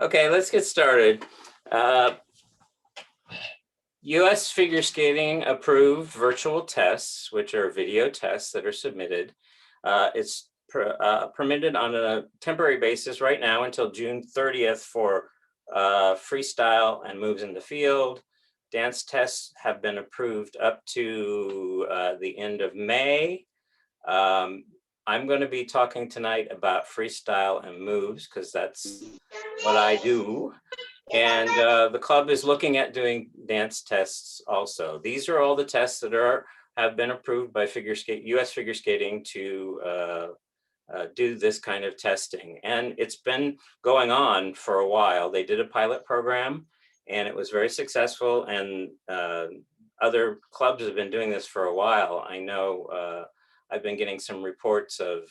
Okay, let's get started. US figure skating approved virtual tests, which are video tests that are submitted. It's permitted on a temporary basis right now until June 30th for freestyle and moves in the field. Dance tests have been approved up to the end of May. I'm going to be talking tonight about freestyle and moves because that's what I do. And the club is looking at doing dance tests also. These are all the tests that have been approved by US figure skating to do this kind of testing. And it's been going on for a while. They did a pilot program and it was very successful. And other clubs have been doing this for a while. I know I've been getting some reports of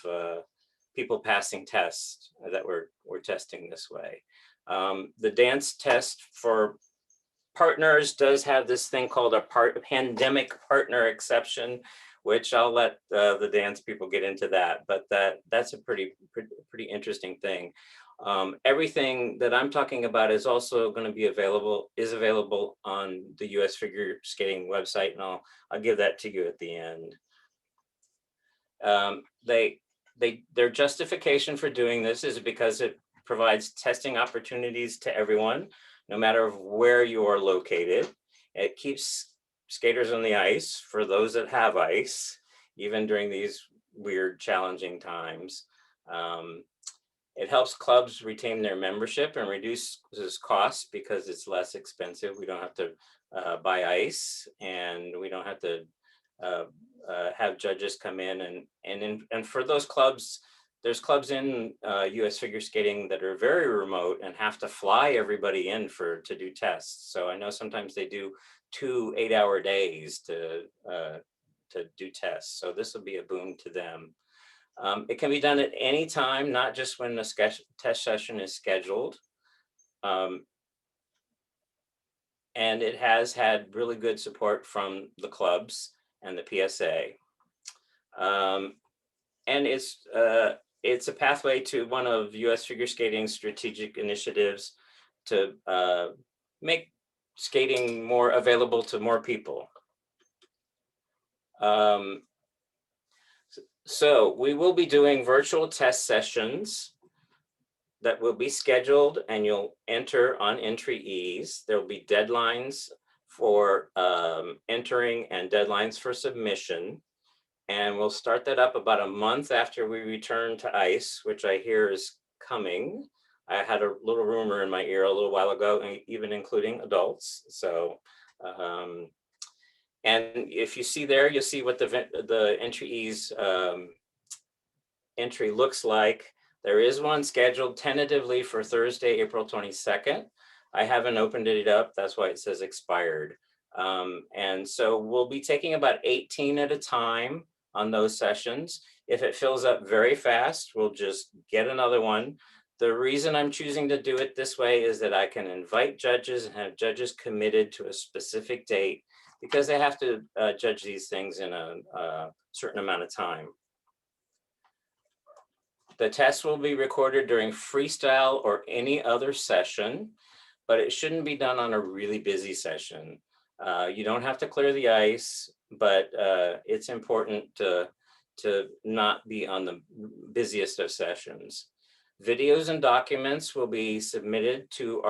people passing tests that we're testing this way. The dance test for partners does have this thing called a pandemic partner exception, which I'll let the dance people get into that, but that's a pretty interesting thing. Everything that I'm talking about is also going to be available on the US Figure Skating website, and I'll give that to you at the end. Their justification for doing this is because it provides testing opportunities to everyone, no matter where you are located. It keeps skaters on the ice for those that have ice, even during these weird, challenging times. It helps clubs retain their membership and reduces costs because it's less expensive. We don't have to buy ice, and we don't have to have judges come in. And for those clubs, there's clubs in US figure skating that are very remote and have to fly everybody in to do tests. So I know sometimes they do 2 8-hour days to do tests. So this will be a boon to them. It can be done at any time, not just when the test session is scheduled. And it has had really good support from the clubs and the PSA. And it's a pathway to one of US figure skating's strategic initiatives to make skating more available to more people. So we will be doing virtual test sessions that will be scheduled, and you'll enter on entry ease. There will be deadlines for entering and deadlines for submission. And we'll start that up about a month after we return to ICE, which I hear is coming. I had a little rumor in my ear a little while ago, even including adults. So, and if you see there, you'll see what the entry ease entry looks like. There is one scheduled tentatively for Thursday, April 22nd. I haven't opened it up. That's why it says expired. And so we'll be taking about 18 at a time on those sessions. If it fills up very fast, we'll just get another one. The reason I'm choosing to do it this way is that I can invite judges and have judges committed to a specific date, because they have to judge these things in a certain amount of time. The test will be recorded during freestyle or any other session, but it shouldn't be done on a really busy session. You don't have to clear the ice, but it's important to not be on the busiest of sessions. Videos and documents will be submitted to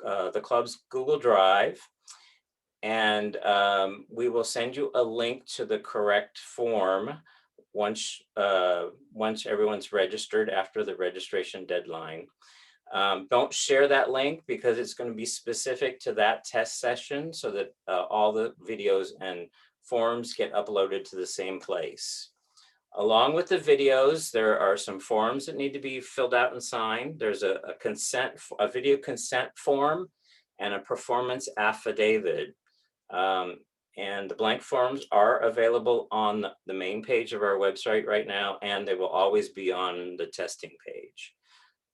the club's Google Drive, and we will send you a link to the correct form once everyone's registered after the registration deadline. Don't share that link because it's going to be specific to that test session, so that all the videos and forms get uploaded to the same place. Along with the videos, there are some forms that need to be filled out and signed. There's a video consent form and a performance affidavit. And the blank forms are available on the main page of our website right now, and they will always be on the testing page.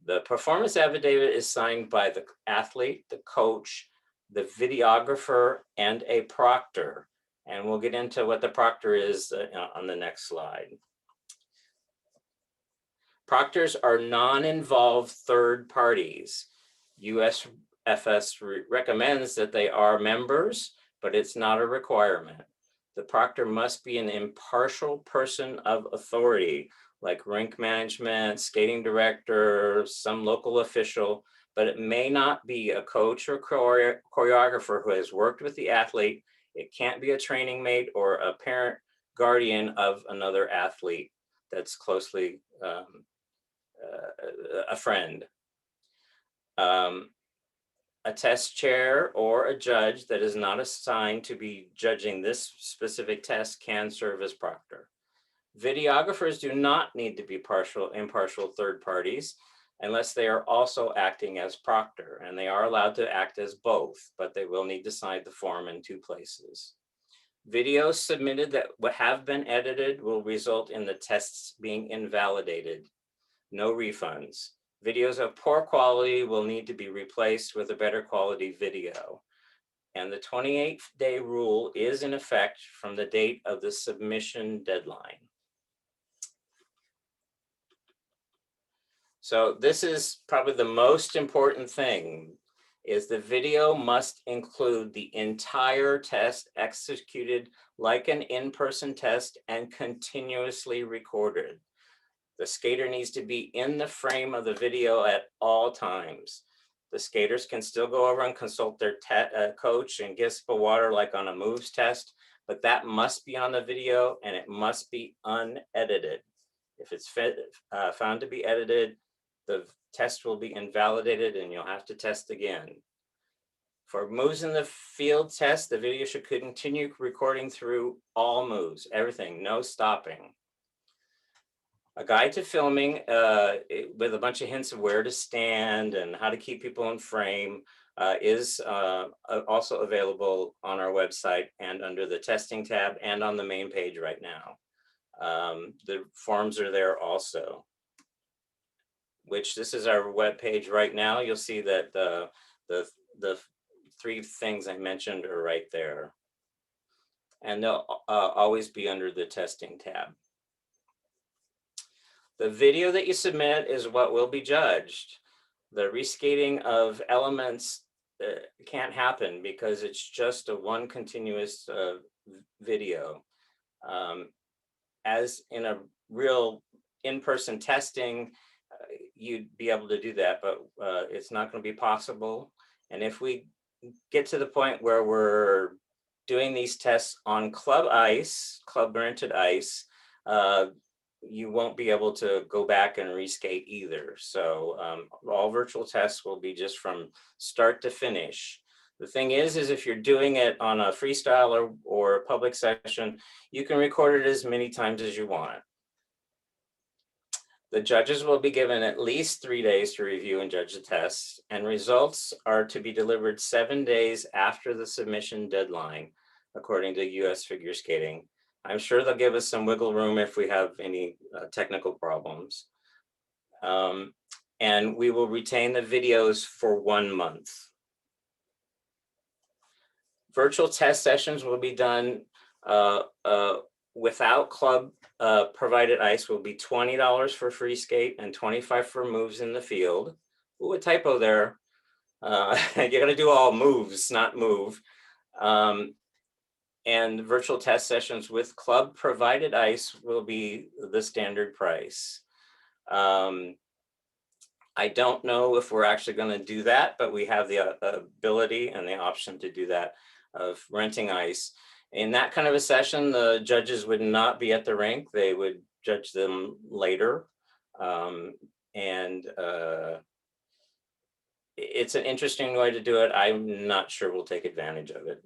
The performance affidavit is signed by the athlete, the coach, the videographer, and a proctor. And we'll get into what the proctor is on the next slide. Proctors are non-involved third parties. USFS recommends that they are members, but it's not a requirement. The proctor must be an impartial person of authority, like rink management, skating director, some local official, but it may not be a coach or choreographer who has worked with the athlete. It can't be a training mate or a parent guardian of another athlete that's closely a friend. A test chair or a judge that is not assigned to be judging this specific test can serve as proctor. Videographers do not need to be impartial third parties unless they are also acting as proctor, and they are allowed to act as both, but they will need to sign the form in 2 places. Videos submitted that have been edited will result in the tests being invalidated. No refunds. Videos of poor quality will need to be replaced with a better quality video. And the 28-day rule is in effect from the date of the submission deadline. So this is probably the most important thing, is the video must include the entire test executed like an in-person test and continuously recorded. The skater needs to be in the frame of the video at all times. The skaters can still go over and consult their coach and get a water like on a moves test, but that must be on the video and it must be unedited. If it's found to be edited, the test will be invalidated and you'll have to test again. For moves in the field test, the video should continue recording through all moves, everything, no stopping. A guide to filming with a bunch of hints of where to stand and how to keep people in frame is also available on our website and under the testing tab and on the main page right now. The forms are there also, which this is our web page right now. You'll see that the 3 things I mentioned are right there. And they'll always be under the testing tab. The video that you submit is what will be judged. The reskating of elements can't happen because it's just a one continuous video. As in a real in-person testing, you'd be able to do that, but it's not going to be possible. And if we get to the point where we're doing these tests on club ice, club rented ice, you won't be able to go back and reskate either. So all virtual tests will be just from start to finish. The thing is if you're doing it on a freestyle or a public session, you can record it as many times as you want. The judges will be given at least 3 days to review and judge the tests, and results are to be delivered 7 days after the submission deadline, according to US Figure Skating. I'm sure they'll give us some wiggle room if we have any technical problems. And we will retain the videos for 1 month. Virtual test sessions will be done without club provided ice will be $20 for free skate and $25 for moves in the field. Ooh, a typo there. You're gonna do all moves, not move. And virtual test sessions with club provided ice will be the standard price. I don't know if we're actually going to do that, but we have the ability and the option to do that, of renting ice. In that kind of a session, the judges would not be at the rink. They would judge them later. It's an interesting way to do it. I'm not sure we'll take advantage of it.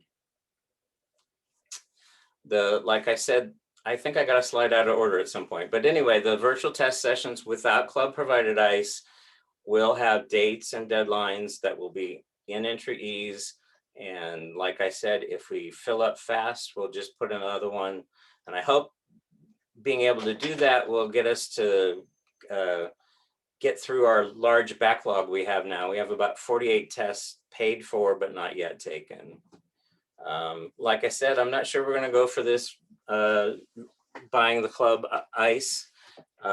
Like I said, I think I got a slide out of order at some point, but anyway, the virtual test sessions without club provided ice will have dates and deadlines that will be in entry ease. And like I said, if we fill up fast, we'll just put another one. And I hope being able to do that will get us to get through our large backlog we have now. We have about 48 tests paid for, but not yet taken. Like I said, I'm not sure we're going to go for this buying the club ice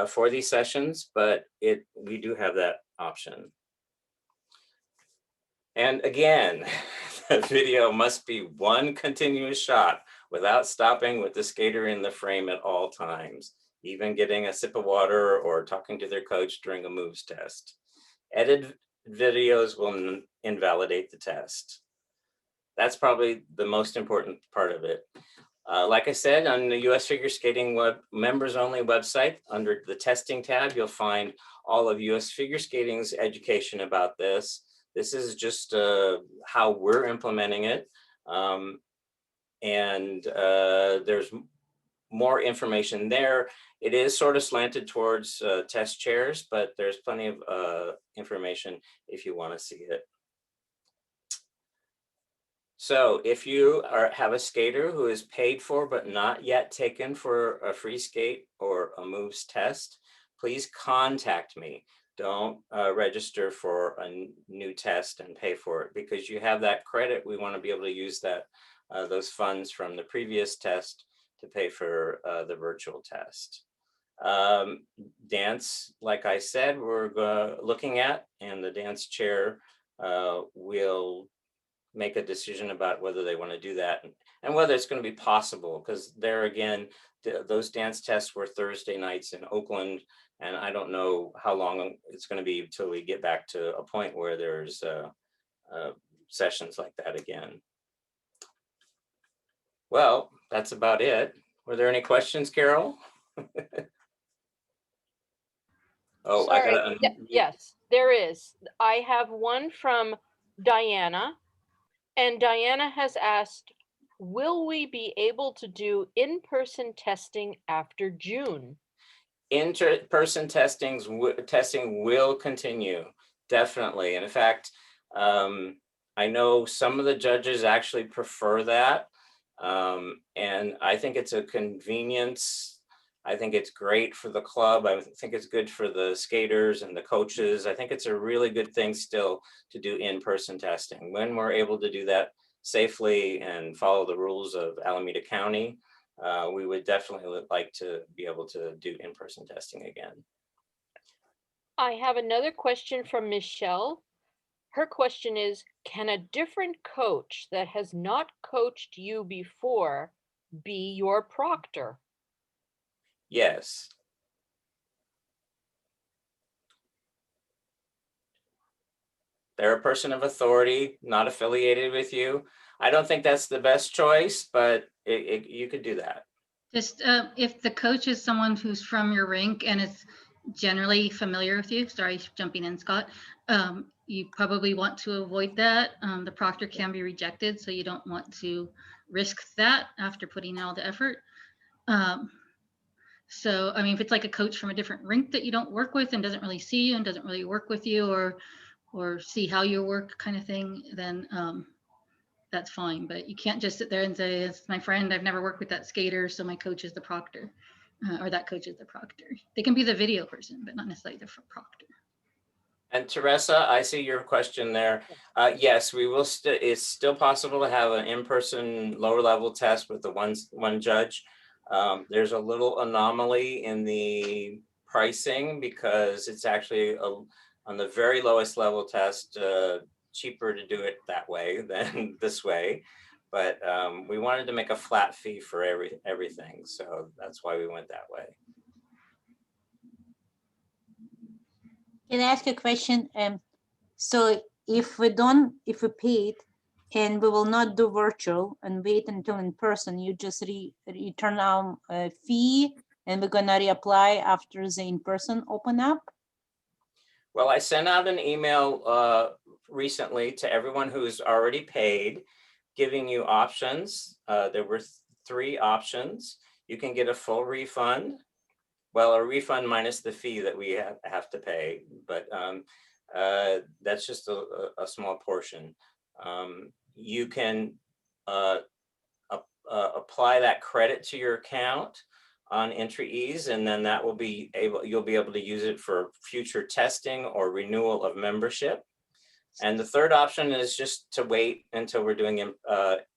for these sessions, but we do have that option. And again, the video must be one continuous shot without stopping with the skater in the frame at all times, even getting a sip of water or talking to their coach during a moves test. Edited videos will invalidate the test. That's probably the most important part of it. Like I said, on the US Figure Skating members only website, under the testing tab, you'll find all of US Figure Skating's education about this. This is just how we're implementing it. There's more information there. It is sort of slanted towards test chairs, but there's plenty of information if you want to see it. So if you have a skater who is paid for but not yet taken for a free skate or a moves test, please contact me. Don't register for a new test and pay for it, because you have that credit. We want to be able to use that those funds from the previous test to pay for the virtual test. Dance, like I said, we're looking at, and the dance chair will make a decision about whether they want to do that and whether it's going to be possible, because there again, those dance tests were Thursday nights in Oakland, and I don't know how long it's going to be until we get back to a point where there's sessions like that again. Well, that's about it. Were there any questions, Carol? Oh, Sorry. I got Yes, there is. I have one from Diana, and Diana has asked, will we be able to do in-person testing after June? In-person testing will continue, definitely. And in fact, I know some of the judges actually prefer that. And I think it's a convenience. I think it's great for the club. I think it's good for the skaters and the coaches. I think it's a really good thing still to do in-person testing. When we're able to do that safely and follow the rules of Alameda County, we would definitely like to be able to do in-person testing again. I have another question from Michelle. Her question is, can a different coach that has not coached you before be your proctor? Yes. They're a person of authority, not affiliated with you. I don't think that's the best choice, but you could do that. Just if the coach is someone who's from your rink and is generally familiar with you, sorry, jumping in, Scott, you probably want to avoid that. The proctor can be rejected, so you don't want to risk that after putting in all the effort. So, I mean, if it's like a coach from a different rink that you don't work with and doesn't really see you and doesn't really work with you or see how you work kind of thing, then that's fine. But you can't just sit there and say, it's my friend, I've never worked with that skater, so my coach is the proctor, or that coach is the proctor. They can be the video person, but not necessarily the proctor. And Teresa, I see your question there. Yes, we will. It's still possible to have an in-person lower level test with the one judge. There's a little anomaly in the pricing because it's actually on the very lowest level test, cheaper to do it that way than this way. But we wanted to make a flat fee for everything. So that's why we went that way. Can I ask a question? So if we paid and we will not do virtual and wait until in person, you just return our fee and we're gonna reapply after the in-person open up? Well, I sent out an email recently to everyone who's already paid, giving you options. There were 3 options. You can get a full refund. Well, a refund minus the fee that we have to pay, but that's just a small portion. You can apply that credit to your account on entry ease, and then that will be you'll be able to use it for future testing or renewal of membership. And the third option is just to wait until we're doing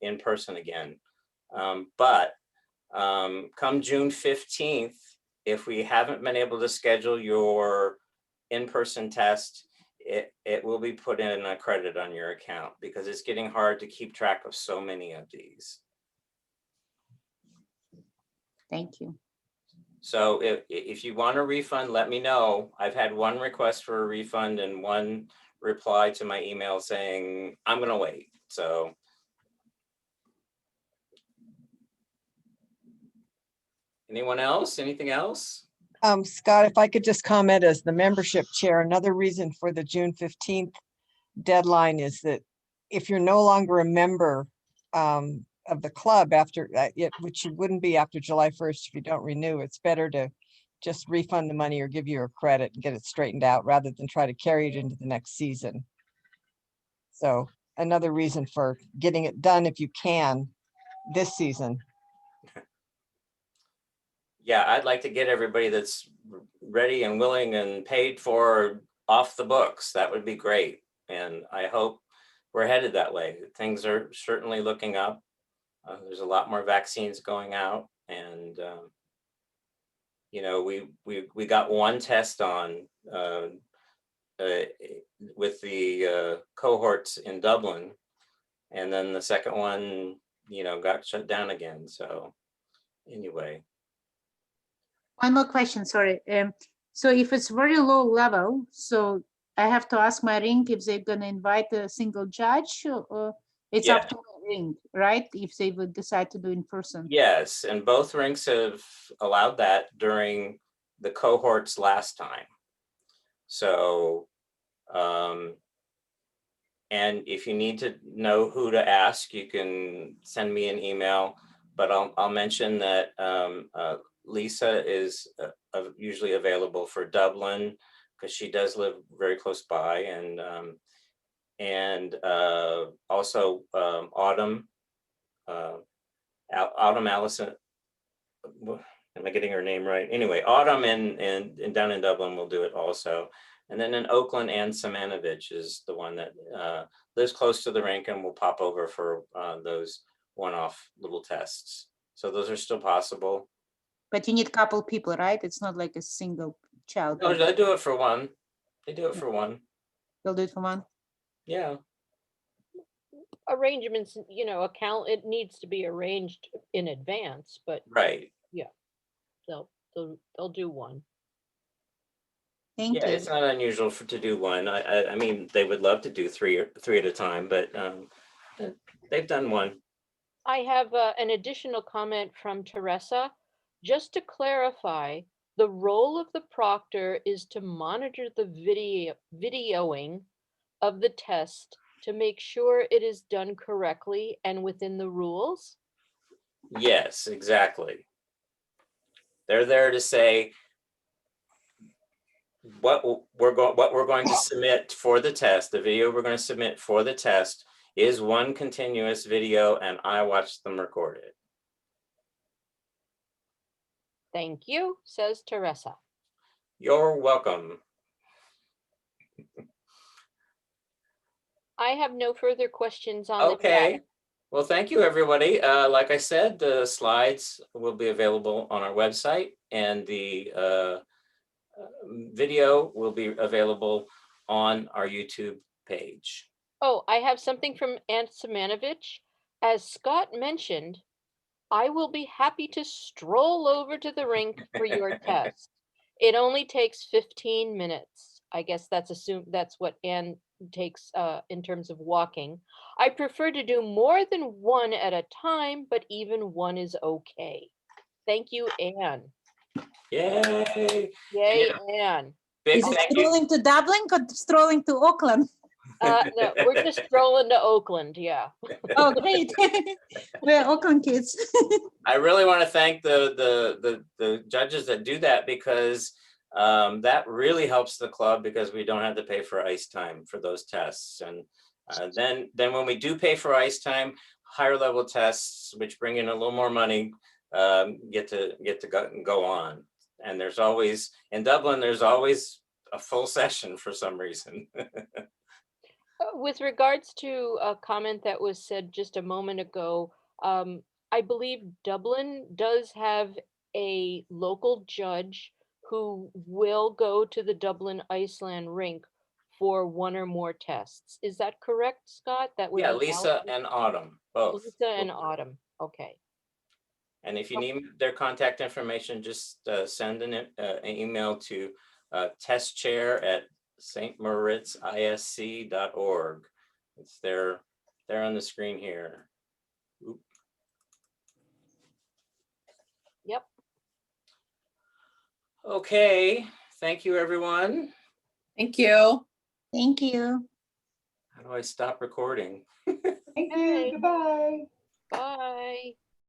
in person again. But come June 15th, if we haven't been able to schedule your in-person test, it will be put in a credit on your account because it's getting hard to keep track of so many of these. Thank you. So if you want a refund, let me know. I've had one request for a refund and one reply to my email saying, I'm gonna wait. So. Anyone else? Anything else? Scott, if I could just comment as the membership chair, another reason for the June 15th deadline is that if you're no longer a member of the club after which you wouldn't be after July 1st if you don't renew, it's better to just refund the money or give you a credit and get it straightened out rather than try to carry it into the next season. So another reason for getting it done if you can this season. Yeah, I'd like to get everybody that's ready and willing and paid for off the books. That would be great. And I hope we're headed that way. Things are certainly looking up. There's a lot more vaccines going out, and you know, we got one test on with the cohorts in Dublin, and then the second one, you know, got shut down again. So anyway. One more question, sorry. So if it's very low level, so I have to ask my ring if they're gonna invite a single judge, or it's Yeah. up to the ring, right? If they would decide to do in person. Yes, and both rinks have allowed that during the cohorts last time. So, and if you need to know who to ask, you can send me an email, but I'll mention that Lisa is usually available for Dublin because she does live very close by, and also Autumn Allison. Am I getting her name right? Anyway, Autumn and down in Dublin will do it also. And then in Oakland, Ann Simonovich is the one that lives close to the rink and will pop over for those one-off little tests. So those are still possible. But you need a couple people, right? It's not like a single child. No, they do it for one. They do it for one. They'll do it for one. Yeah. Arrangements, you know, it needs to be arranged in advance, but Right. they'll do one. Thank Yeah, you. it's not unusual to do one. I mean, they would love to do three at a time, but they've done one. I have an additional comment from Teresa. Just to clarify, the role of the proctor is to monitor the videoing of the test to make sure it is done correctly and within the rules. Yes, exactly. They're there to say what we're going to submit for the test. The video we're going to submit for the test is one continuous video, and I watched them record it. Thank you, says Teresa. You're welcome. I have no further questions on the Okay. chat. Well, thank you, everybody. Like I said, the slides will be available on our website, and the video will be available on our YouTube page. Oh, I have something from Aunt Simonovich. As Scott mentioned, I will be happy to stroll over to the rink for your test. It only takes 15 minutes. I guess that's what Anne takes in terms of walking. I prefer to do more than one at a time, but even one is okay. Thank you, Anne. Yay! Yay, Anne. Big Is it thank you. strolling to Dublin or strolling to Auckland? No, we're just strolling to Oakland, yeah. Oh, great. We're Auckland kids. I really want to thank the judges that do that, because that really helps the club, because we don't have to pay for ice time for those tests. And then when we do pay for ice time, higher level tests, which bring in a little more money, get to go on. And there's always, in Dublin, there's always a full session for some reason. With regards to a comment that was said just a moment ago, I believe Dublin does have a local judge who will go to the Dublin Iceland rink for one or more tests. Is that correct, Scott? That would Yeah, be Lisa valid? and Autumn, both. Lisa and Autumn, okay. And if you need their contact information, just send an email to testchair@stmoritzisc.org. It's there on the screen here. Oop. Yep. Okay, thank you, everyone. Thank you. Thank you. How do I stop recording? Thank Okay. you. Goodbye. Bye.